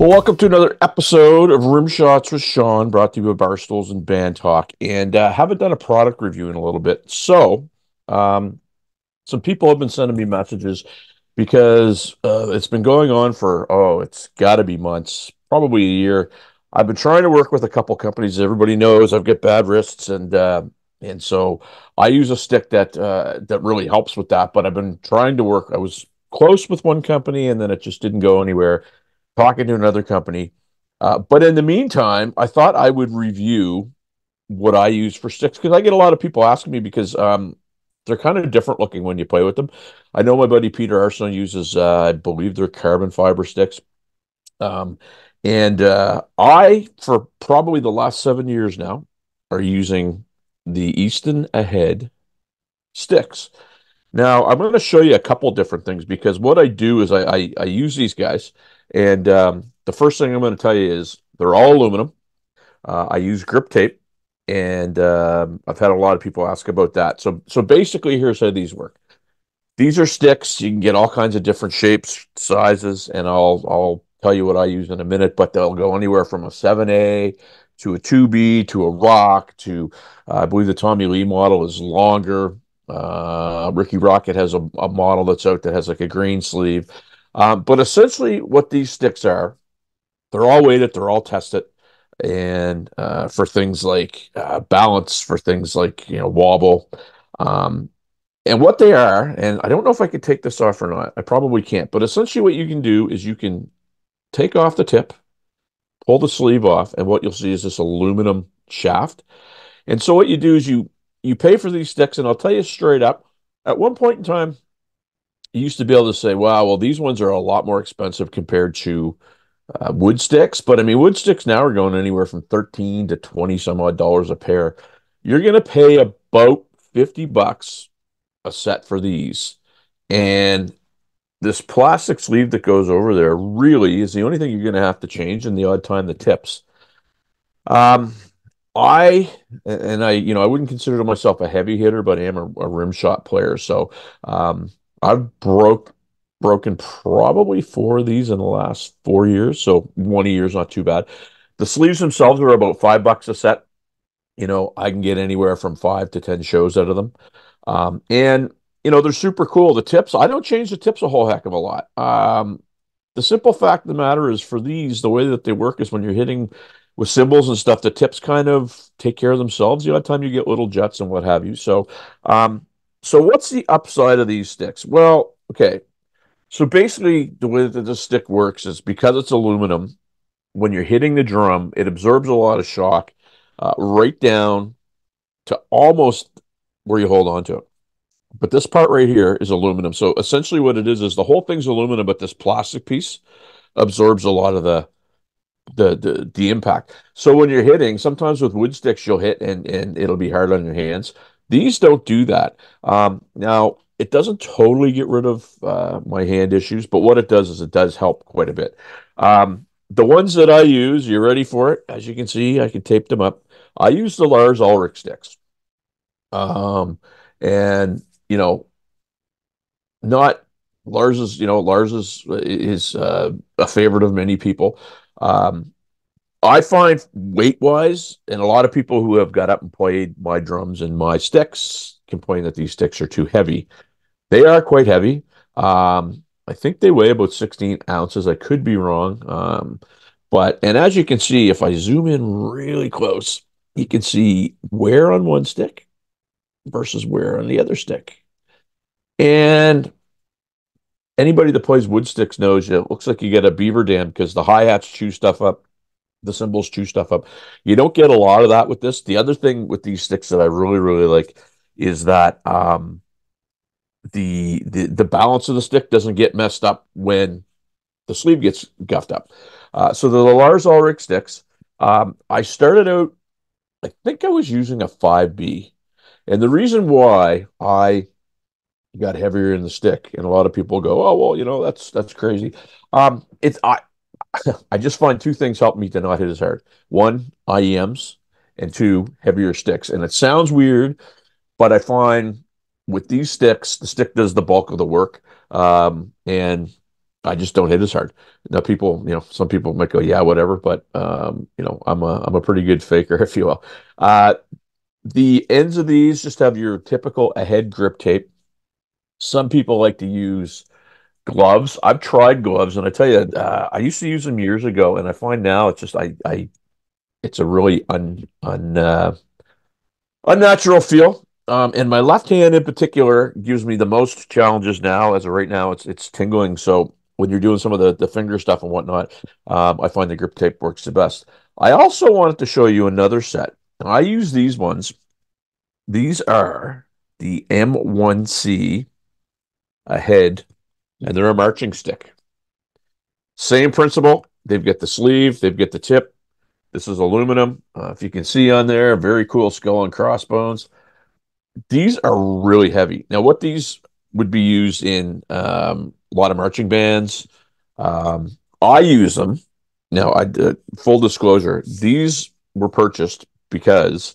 Well, welcome to another episode of Rim Shots with Sean, brought to you by Barstools and Band Talk. And haven't done a product review in a little bit. Um, some people have been sending me messages because it's been going on for, it's got to be months, probably a year. I've been trying to work with a couple companies. Everybody knows I've got bad wrists, and so I use a stick that really helps with that. But I've been trying to work. I was close with one company, and then it just didn't go anywhere. Talking to another company, but in the meantime, I thought I would review what I use for sticks because I get a lot of people asking me because they're kind of different looking when you play with them. I know my buddy Peter Arsenault uses, I believe they're carbon fiber sticks. Um, I, for probably the last 7 years now, are using the Easton Ahead sticks. Now, I'm going to show you a couple different things because what I do is I use these guys, and the first thing I'm going to tell you is they're all aluminum. I use grip tape, and I've had a lot of people ask about that. So basically, here's how these work. These are sticks. You can get all kinds of different shapes, sizes, and I'll tell you what I use in a minute. But they'll go anywhere from a 7A to a 2B to a rock to I believe the Tommy Lee model is longer. Ricky Rocket has a model that's out that has like a green sleeve. But essentially, what these sticks are, they're all weighted, they're all tested, and for things like balance, for things like wobble. Um, and what they are, and I don't know if I could take this off or not. I probably can't. But essentially, what you can do is you can take off the tip, pull the sleeve off, and what you'll see is this aluminum shaft. And so what you do is you pay for these sticks, and I'll tell you straight up, at one point in time, you used to be able to say, "Wow, well, these ones are a lot more expensive compared to wood sticks." But I mean, wood sticks now are going anywhere from 13 to 20 some odd dollars a pair. You're going to pay about $50 a set for these. And this plastic sleeve that goes over there really is the only thing you're going to have to change in the odd time the tips. Um, I and I wouldn't consider myself a heavy hitter, but I am a rim shot player. So I've broken probably four of these in the last 4 years. So one a year is not too bad. The sleeves themselves are about $5 a set. I can get anywhere from 5 to 10 shows out of them. And they're super cool. The tips, I don't change the tips a whole heck of a lot. The simple fact of the matter is for these, the way that they work is when you're hitting with cymbals and stuff, the tips kind of take care of themselves. The odd time you get little juts and what have you. So what's the upside of these sticks? Well, okay. So basically, the way that the stick works is because it's aluminum, when you're hitting the drum, it absorbs a lot of shock right down to almost where you hold on to it. But this part right here is aluminum. So essentially what it is the whole thing's aluminum, but this plastic piece absorbs a lot of the impact. So when you're hitting, sometimes with wood sticks you'll hit and it'll be hard on your hands. These don't do that. Now it doesn't totally get rid of my hand issues, but what it does is it does help quite a bit. The ones that I use, you ready for it? As you can see, I can tape them up. I use the Lars Ulrich sticks. Um, and you know, not Lars is a favorite of many people. Um, I find weight wise, and a lot of people who have got up and played my drums and my sticks complain that these sticks are too heavy. They are quite heavy. I think they weigh about 16 ounces. I could be wrong. And as you can see, if I zoom in really close, you can see wear on one stick versus wear on the other stick. And anybody that plays wood sticks knows it looks like you get a beaver dam because the hi-hats chew stuff up, the cymbals chew stuff up. You don't get a lot of that with this. The other thing with these sticks that I really, really like is that the balance of the stick doesn't get messed up when the sleeve gets guffed up. So the Lars Ulrich sticks, I started out, I think I was using a 5B. And the reason why I got heavier in the stick, and a lot of people go, "Oh, well, that's crazy." It's I just find two things help me to not hit as hard. One, IEMs, and two, heavier sticks. And it sounds weird, but I find with these sticks, the stick does the bulk of the work. And I just don't hit as hard. Now, people, some people might go, yeah, whatever, but I'm a pretty good faker, if you will. Uh, the ends of these just have your typical ahead grip tape. Some people like to use gloves. I've tried gloves, and I tell you, I used to use them years ago, and I find now it's just it's a really unnatural feel. And my left hand in particular gives me the most challenges now. As of right now, it's tingling. So when you're doing some of the finger stuff and whatnot, I find the grip tape works the best. I also wanted to show you another set. I use these ones. These are the M1C ahead, and they're a marching stick. Same principle. They've got the sleeve, they've got the tip. This is aluminum. If you can see on there, very cool skull and crossbones. These are really heavy. Now, what these would be used in a lot of marching bands. I use them. Now, full disclosure, these were purchased because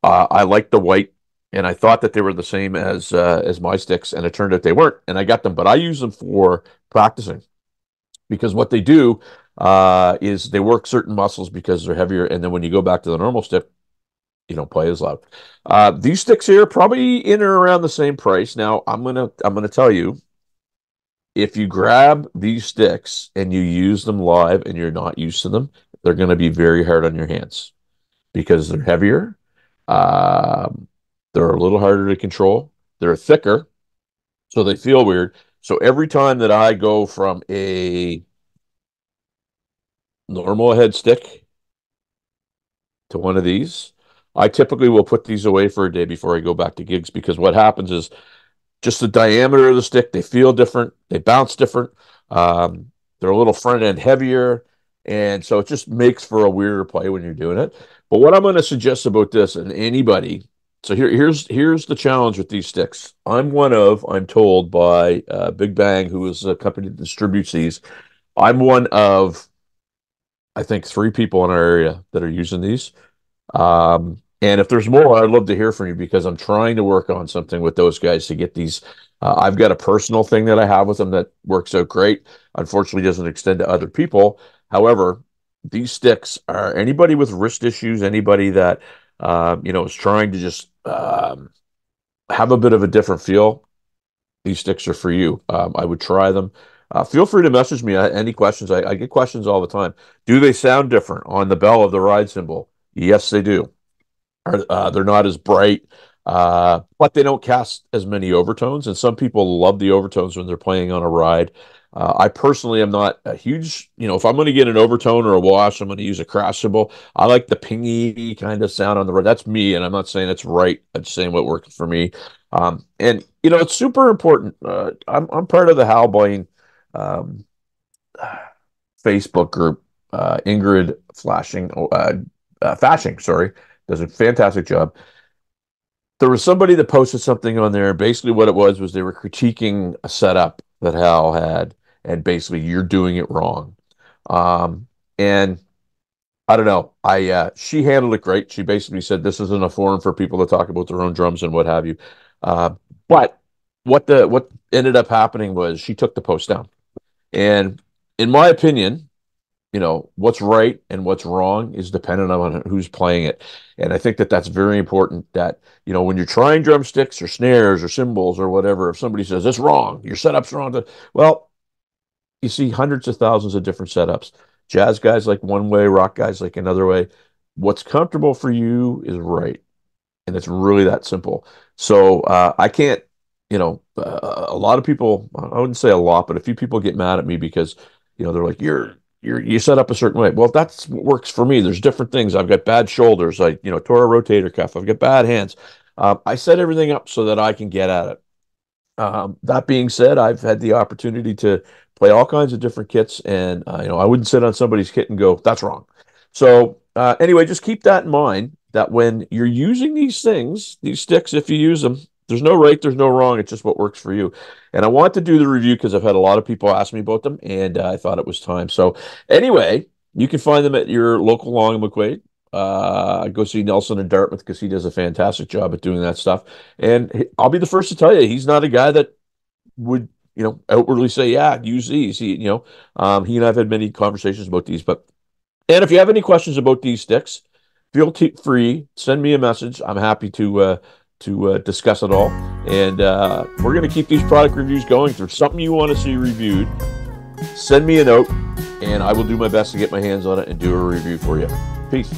I liked the white, and I thought that they were the same as my sticks, and it turned out they weren't. And I got them, but I use them for practicing because what they do is they work certain muscles because they're heavier, and then when you go back to the normal stick, you don't play as loud. These sticks here probably in or around the same price. Now I'm gonna tell you, if you grab these sticks and you use them live and you're not used to them, they're gonna be very hard on your hands because they're heavier. Um, they're a little harder to control. They're thicker, so they feel weird. So every time that I go from a normal head stick to one of these, I typically will put these away for a day before I go back to gigs because what happens is just the diameter of the stick, they feel different, they bounce different. Um, they're a little front end heavier, and so it just makes for a weirder play when you're doing it. But what I'm going to suggest about this, and anybody, so here's the challenge with these sticks. I'm told by Big Bang, who is a company that distributes these. I'm one of, I think, three people in our area that are using these. And if there's more, I'd love to hear from you because I'm trying to work on something with those guys to get these. I've got a personal thing that I have with them that works out great. Unfortunately, doesn't extend to other people. However, these sticks are anybody with wrist issues, anybody that is trying to just have a bit of a different feel. These sticks are for you. I would try them. Feel free to message me any questions. I get questions all the time. Do they sound different on the bell of the ride cymbal? Yes, they do. They're not as bright, but they don't cast as many overtones. And some people love the overtones when they're playing on a ride. I personally am not a huge, if I'm going to get an overtone or a wash, I'm going to use a crash cymbal. I like the pingy kind of sound on the ride. That's me, and I'm not saying it's right. I'm just saying what works for me. And it's super important. I'm part of the Hal Blaine um, Facebook group. Ingrid Fashing, sorry, does a fantastic job. There was somebody that posted something on there. Basically, what it was they were critiquing a setup that Hal had, and basically you're doing it wrong. And I don't know. She handled it great. She basically said this isn't a forum for people to talk about their own drums and what have you. But what ended up happening was she took the post down. And in my opinion, what's right and what's wrong is dependent on who's playing it. And I think that that's very important that, when you're trying drumsticks or snares or cymbals or whatever, if somebody says it's wrong, your setup's wrong, well, you see hundreds of thousands of different setups. Jazz guys like one way, rock guys like another way. What's comfortable for you is right, and it's really that simple. So I can't, a lot of people, I wouldn't say a lot, but a few people get mad at me because, they're like, you set up a certain way. Well, that's what works for me. There's different things. I've got bad shoulders. I, tore a rotator cuff. I've got bad hands. I set everything up so that I can get at it. That being said, I've had the opportunity to play all kinds of different kits, and I wouldn't sit on somebody's kit and go, "That's wrong." So anyway, just keep that in mind. That when you're using these things, these sticks, if you use them, there's no right, there's no wrong. It's just what works for you. And I want to do the review because I've had a lot of people ask me about them, and I thought it was time. So anyway, you can find them at your local Long and McQuaid. Go see Nelson in Dartmouth because he does a fantastic job at doing that stuff. And I'll be the first to tell you, he's not a guy that would outwardly say, yeah, use these. He and I have had many conversations about these. And if you have any questions about these sticks, feel free, send me a message. I'm happy to discuss it all. And we're going to keep these product reviews going. If there's something you want to see reviewed, send me a note, and I will do my best to get my hands on it and do a review for you. Peace.